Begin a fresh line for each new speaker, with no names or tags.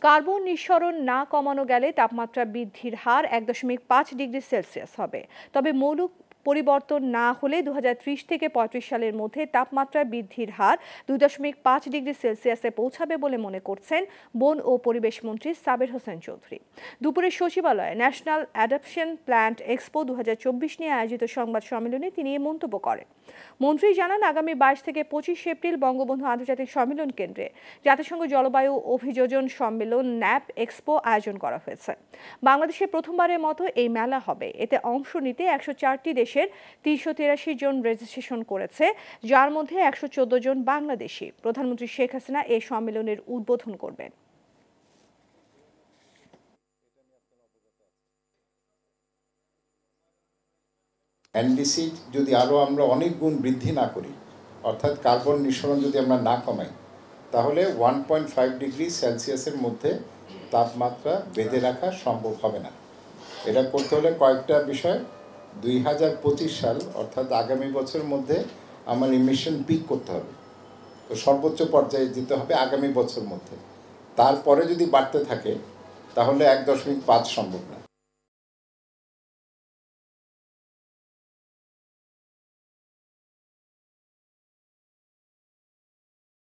Carbon নিঃসরণ না কমানো গেলে তাপমাত্রা বৃদ্ধির হার 1.5 ডিগ্রি সেলসিয়াস হবে। তবে মৌলিক পরিবর্তন না হলে 2030 থেকে 35 সালের মধ্যে তাপমাত্রা বৃদ্ধির হার 2.5 ডিগ্রি সেলসিয়াসে পৌঁছাবে বলে মনে করছেন বন ও পরিবেশ মন্ত্রী সাবের হোসেন চৌধুরী। দুপুরে সচিবালয়ে ন্যাশনাল অ্যাডাপশন প্ল্যান্ট এক্সপো 2024 নিয়ে আয়োজিত সংবাদ সম্মেলনে তিনি এ মন্তব্য করেন। মন্ত্রী জানান, আগামী 22 থেকে 25 এপ্রিল বঙ্গবন্ধু আন্তর্জাতিক সম্মেলন কেন্দ্রে জাতিসংঘ জলবায়ু অভিযোজন সম্মেলন ন্যাপ এক্সপো আয়োজন করা হয়েছে। বাংলাদেশে প্রথমবারের মতো এই মেলা হবে। এতে অংশ নিতে 104টি দেশের 383 জন রেজিস্ট্রেশন করেছে, যার মধ্যে 114 জন বাংলাদেশি। প্রধানমন্ত্রী শেখ হাসিনা এই সম্মেলনের উদ্বোধন করবেন।
এনডিসি যদি আরও আমরা অনেক গুণ বৃদ্ধি না করি, অর্থাৎ কার্বন নিঃসরণ যদি আমরা না কমাই, তাহলে 1.5 ডিগ্রি সেলসিয়াসের মধ্যে তাপমাত্রা বেঁধে রাখা সম্ভব হবে না। এটা করতে হলে কয়েকটা বিষয়। 2025 সাল অর্থাৎ আগামী বছরের মধ্যে আমার ইমিশন পিক করতে হবে, তো সর্বোচ্চ পর্যায়ে যেতে হবে আগামী বছরের মধ্যে। তারপরে যদি বাড়তে থাকে তাহলে 1.5 সম্ভব না।